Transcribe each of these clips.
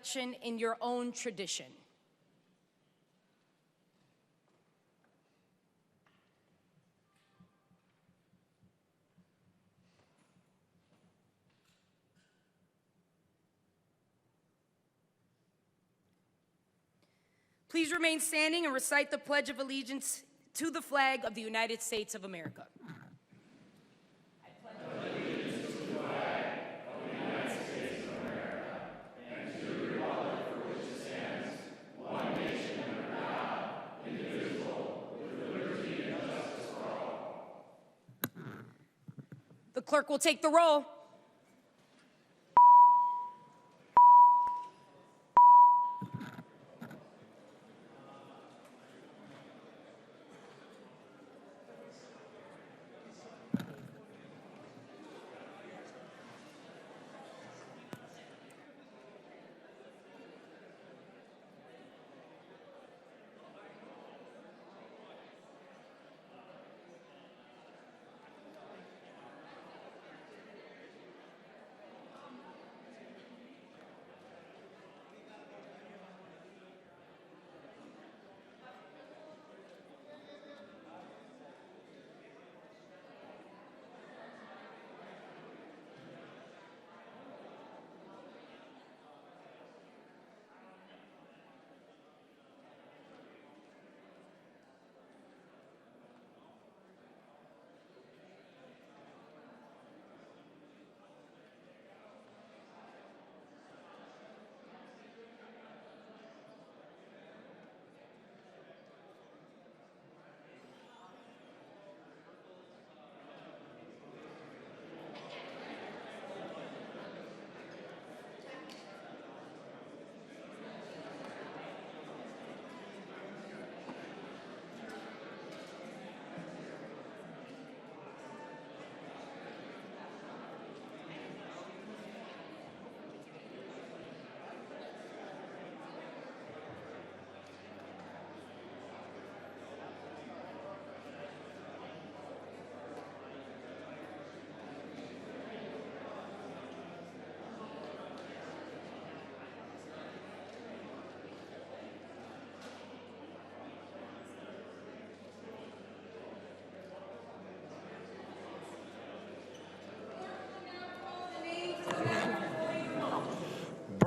reflection in your own tradition. Please remain standing and recite the Pledge of Allegiance to the flag of the United States of America. The clerk will take the roll.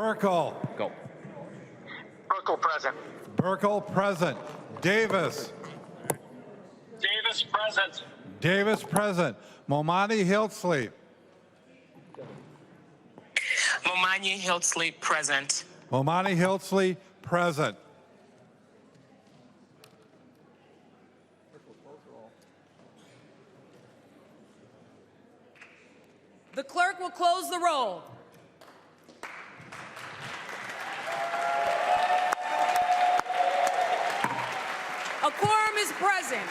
Burkle. Go. Burkle present. Burkle present. Davis. Davis present. Davis present. Momani Hildsley. Momani Hildsley present. Momani Hildsley present. The clerk will close the roll. A quorum is present.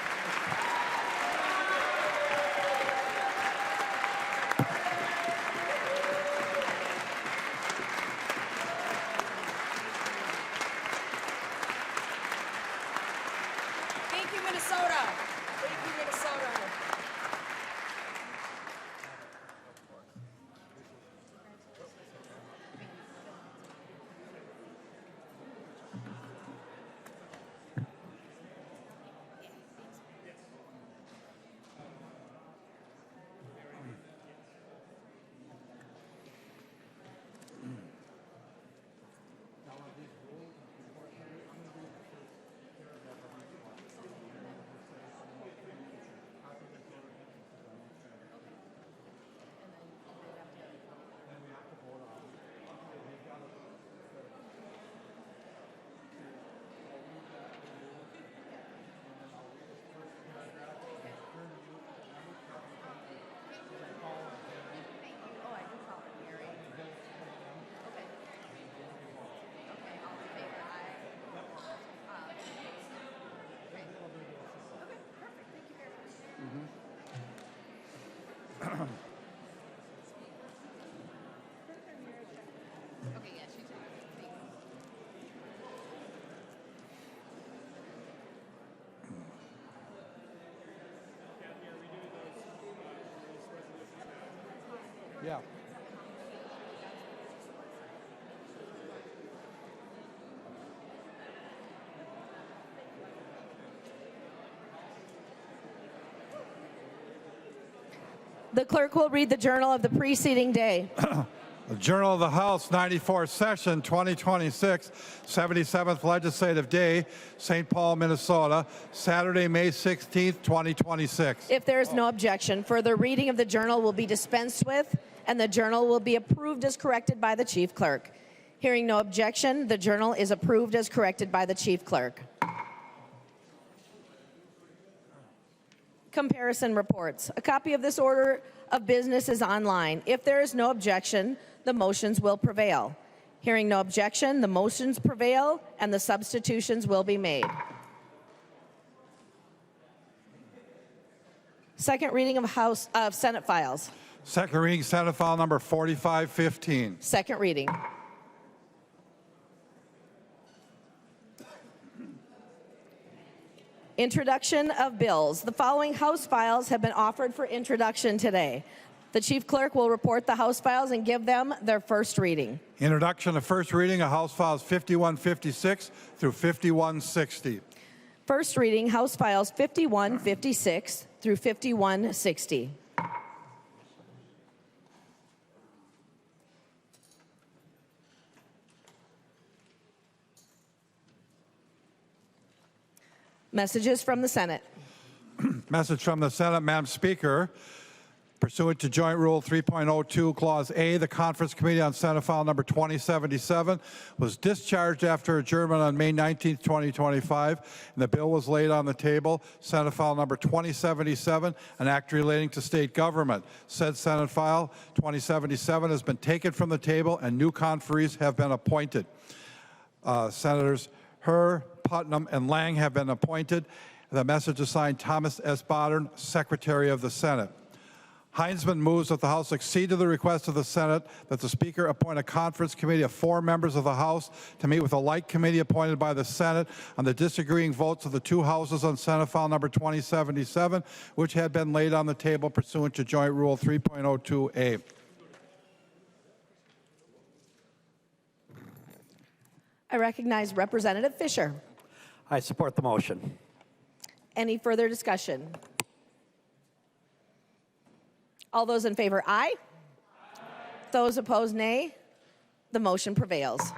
Thank you, Minnesota. Thank you, Minnesota. Yeah. The clerk will read the journal of the preceding day. The Journal of the House, 94th Session, 2026, 77th Legislative Day, St. Paul, Minnesota, Saturday, May 16th, 2026. If there is no objection, further reading of the journal will be dispensed with, and the journal will be approved as corrected by the chief clerk. Hearing no objection, the journal is approved as corrected by the chief clerk. Comparison reports. A copy of this order of business is online. If there is no objection, the motions will prevail. Hearing no objection, the motions prevail and the substitutions will be made. Second reading of Senate files. Second reading, Senate File Number 4515. Second reading. Introduction of bills. The following House files have been offered for introduction today. The chief clerk will report the House files and give them their first reading. Introduction of first reading of House Files 5156 through 5160. First reading, House Files 5156 through 5160. Messages from the Senate. Message from the Senate, Madam Speaker. Pursuant to Joint Rule 3.02, Clause A, the Conference Committee on Senate File Number 2077 was discharged after adjournment on May 19, 2025, and the bill was laid on the table. Senate File Number 2077, an act relating to state government. Said Senate File 2077 has been taken from the table, and new conferees have been appointed. Senators Herr, Putnam, and Lang have been appointed. The message is signed Thomas S. Bodden, Secretary of the Senate. Heinzman moves that the House accede to the request of the Senate that the Speaker appoint a conference committee of 4 members of the House to meet with a like committee appointed by the Senate on the disagreeing votes of the 2 houses on Senate File Number 2077, which had been laid on the table pursuant to Joint Rule 3.02A. I recognize Representative Fisher. I support the motion. Any further discussion? All those in favor, aye. Those opposed, nay. The motion prevails.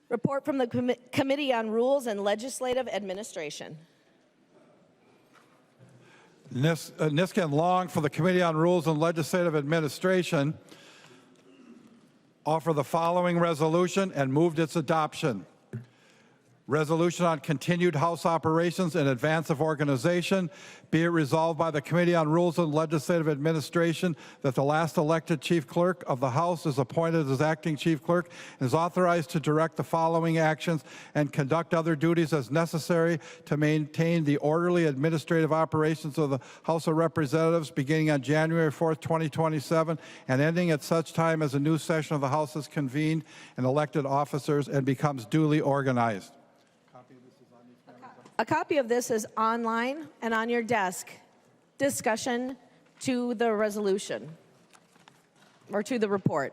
Report from the Committee on Rules and Legislative Administration. Niska and Long for the Committee on Rules and Legislative Administration offer the following resolution and moved its adoption. Resolution on continued House operations in advance of organization. Be it resolved by the Committee on Rules and Legislative Administration that the last elected Chief Clerk of the House is appointed as acting Chief Clerk and is authorized to direct the following actions and conduct other duties as necessary to maintain the orderly administrative operations of the House of Representatives beginning on January 4th, 2027 and ending at such time as a new session of the House is convened and elected officers and becomes duly organized. A copy of this is online and on your desk. Discussion to the resolution or to the report.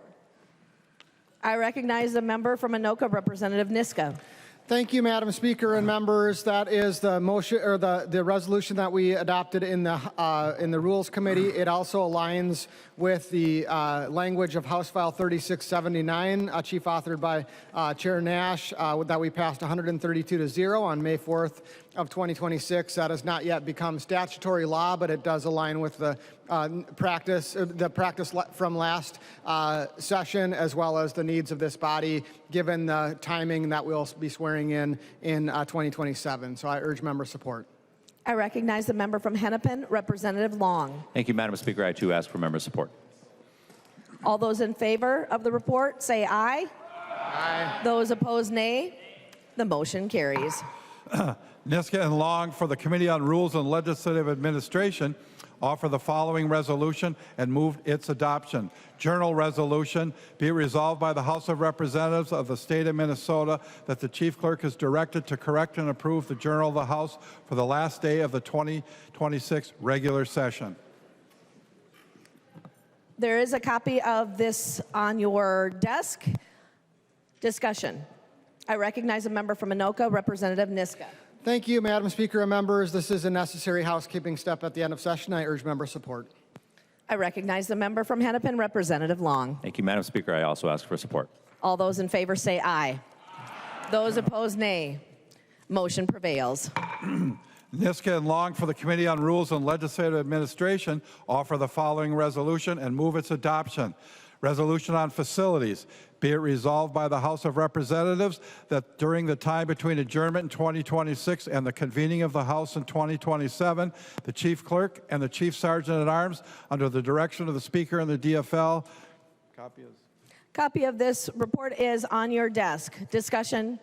I recognize the member from Anoka, Representative Niska. Thank you, Madam Speaker and members. That is the motion or the resolution that we adopted in the Rules Committee. It also aligns with the language of House File 3679, chief authored by Chair Nash, that we passed 132-0 on May 4th of 2026. That has not yet become statutory law, but it does align with the practice from last session, as well as the needs of this body, given the timing that we'll be swearing in 2027. So I urge member support. I recognize the member from Hennepin, Representative Long. Thank you, Madam Speaker. I too ask for member support. All those in favor of the report say aye. Aye. Those opposed, nay. The motion carries. Niska and Long for the Committee on Rules and Legislative Administration offer the following resolution and move its adoption. Journal resolution, be it resolved by the House of Representatives of the State of Minnesota that the Chief Clerk is directed to correct and approve the Journal of the House for the last day of the 2026 regular session. There is a copy of this on your desk. Discussion. I recognize a member from Anoka, Representative Niska. Thank you, Madam Speaker and members. This is a necessary housekeeping step at the end of session. I urge member support. I recognize the member from Hennepin, Representative Long. Thank you, Madam Speaker. I also ask for support. All those in favor say aye. Those opposed, nay. Motion prevails. Niska and Long for the Committee on Rules and Legislative Administration offer the following resolution and move its adoption. Resolution on facilities. Be it resolved by the House of Representatives that during the time between adjournment in 2026 and the convening of the House in 2027, the Chief Clerk and the Chief Sergeant at Arms, under the direction of the Speaker and the DFL. Copy of this report is on your desk. Discussion.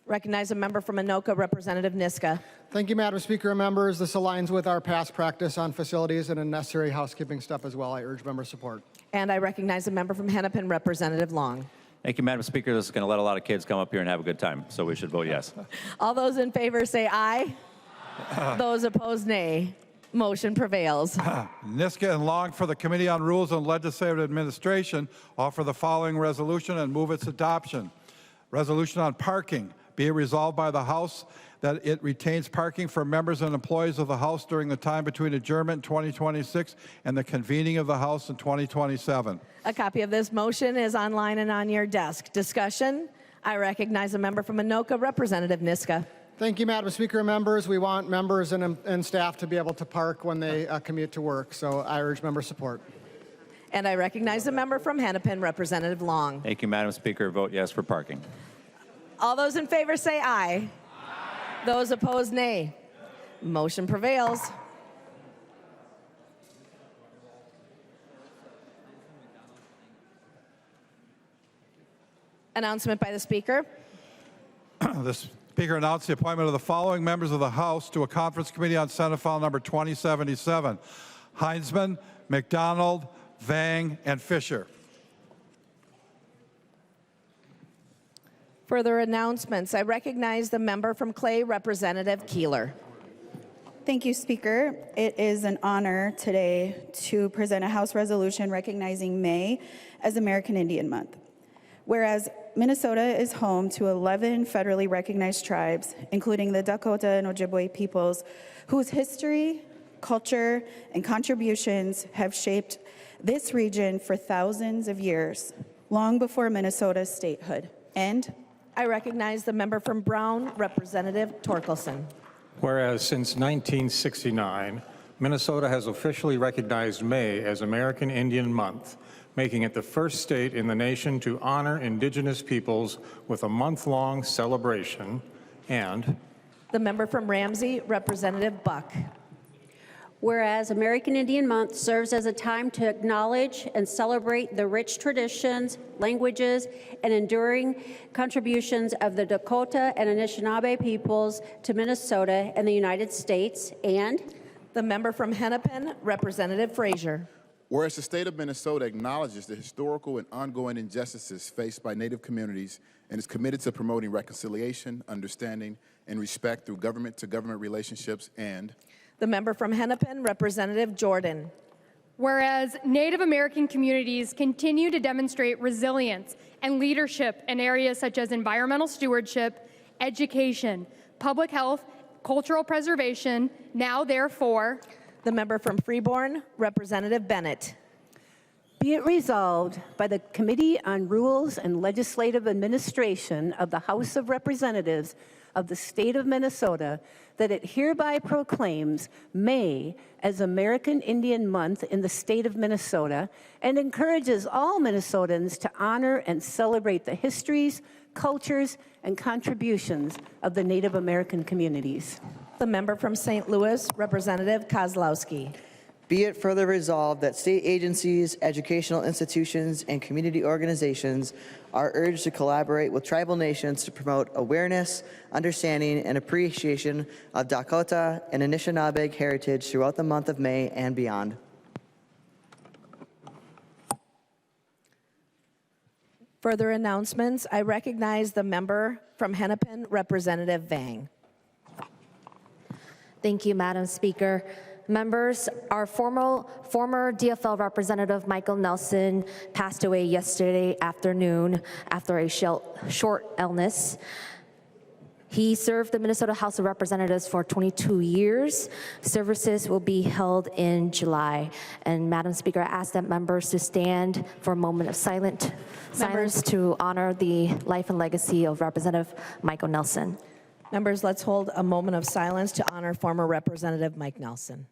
Recognize a member from Anoka, Representative Niska. Thank you, Madam Speaker and members. This aligns with our past practice on facilities and a necessary housekeeping step as well. I urge member support. And I recognize a member from Hennepin, Representative Long. Thank you, Madam Speaker. This is going to let a lot of kids come up here and have a good time, so we should vote yes. All those in favor say aye. Those opposed, nay. Motion prevails. Niska and Long for the Committee on Rules and Legislative Administration offer the following resolution and move its adoption. Resolution on parking. Be it resolved by the House that it retains parking for members and employees of the House during the time between adjournment in 2026 and the convening of the House in 2027. A copy of this motion is online and on your desk. Discussion. I recognize a member from Anoka, Representative Niska. Thank you, Madam Speaker and members. We want members and staff to be able to park when they commute to work, so I urge member support. And I recognize a member from Hennepin, Representative Long. Thank you, Madam Speaker. Vote yes for parking. All those in favor say aye. Those opposed, nay. Motion prevails. Announcement by the Speaker. The Speaker announced the appointment of the following members of the House to a conference committee on Senate File number 2077. Heinzman, McDonald, Vang, and Fisher. Further announcements. I recognize the member from Clay, Representative Keeler. Thank you, Speaker. It is an honor today to present a House resolution recognizing May as American Indian Month. Whereas Minnesota is home to 11 federally recognized tribes, including the Dakota and Ojibwe peoples, whose history, culture, and contributions have shaped this region for thousands of years, long before Minnesota's statehood. And I recognize the member from Brown, Representative Torkelson. Whereas since 1969, Minnesota has officially recognized May as American Indian Month, making it the first state in the nation to honor Indigenous peoples with a month-long celebration. And the member from Ramsey, Representative Buck. Whereas American Indian Month serves as a time to acknowledge and celebrate the rich traditions, languages, and enduring contributions of the Dakota and Anishinaabe peoples to Minnesota and the United States, and the member from Hennepin, Representative Frazier. Whereas the state of Minnesota acknowledges the historical and ongoing injustices faced by Native communities and is committed to promoting reconciliation, understanding, and respect through government-to-government relationships, and the member from Hennepin, Representative Jordan. Whereas Native American communities continue to demonstrate resilience and leadership in areas such as environmental stewardship, education, public health, cultural preservation, now therefore, the member from Freeborn, Representative Bennett. Be it resolved by the Committee on Rules and Legislative Administration of the House of Representatives of the State of Minnesota that it hereby proclaims May as American Indian Month in the state of Minnesota and encourages all Minnesotans to honor and celebrate the histories, cultures, and contributions of the Native American communities. The member from St. Louis, Representative Kozlowski. Be it further resolved that state agencies, educational institutions, and community organizations are urged to collaborate with tribal nations to promote awareness, understanding, and appreciation of Dakota and Anishinaabe heritage throughout the month of May and beyond. Further announcements. I recognize the member from Hennepin, Representative Vang. Thank you, Madam Speaker. Members, our former DFL representative Michael Nelson passed away yesterday afternoon after a short illness. He served the Minnesota House of Representatives for 22 years. Services will be held in July. And Madam Speaker, I ask that members to stand for a moment of silence to honor the life and legacy of Representative Michael Nelson. Members, let's hold a moment of silence to honor former Representative Mike Nelson.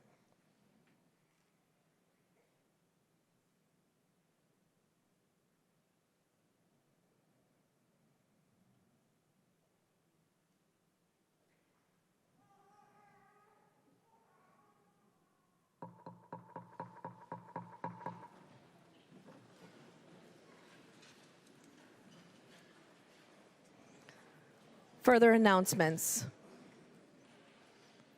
Further announcements.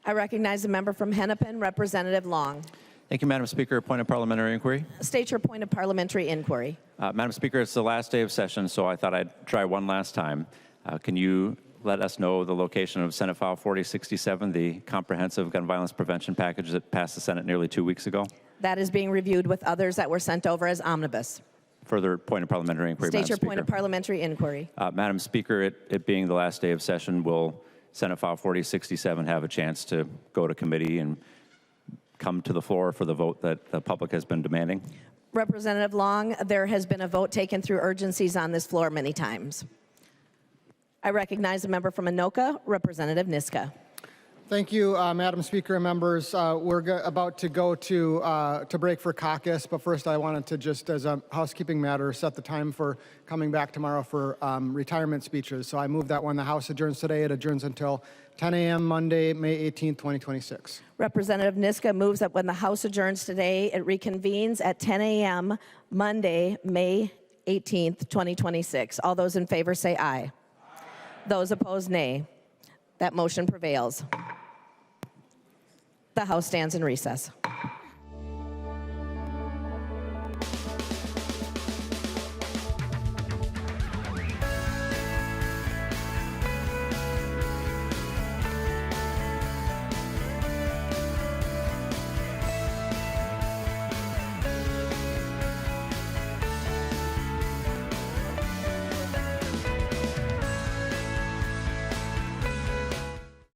I recognize a member from Hennepin, Representative Long. Thank you, Madam Speaker. Point of parliamentary inquiry. State your point of parliamentary inquiry. Madam Speaker, it's the last day of session, so I thought I'd try one last time. Can you let us know the location of Senate File 4067, the comprehensive gun violence prevention package that passed the Senate nearly 2 weeks ago? That is being reviewed with others that were sent over as omnibus. Further point of parliamentary inquiry, State Madam your Speaker. point of parliamentary inquiry. Madam Speaker, it being the last day of session, will Senate File 4067 have a chance to go to committee and come to the floor for the vote that the public has been demanding? Representative Long, there has been a vote taken through urgencies on this floor many times. I recognize a member from Anoka, Representative Niska. Thank you, Madam Speaker and members. We're about to go to break for caucus, but first I wanted to just, as a housekeeping matter, set the time for coming back tomorrow for retirement speeches. So I move that when the House adjourns today, it adjourns until 10 a.m. Monday, May 18th, 2026. Representative Niska moves that when the House adjourns today, it reconvenes at 10 a.m. Monday, May 18th, 2026. All those in favor say aye. Those opposed, nay. That motion prevails. The House stands in recess.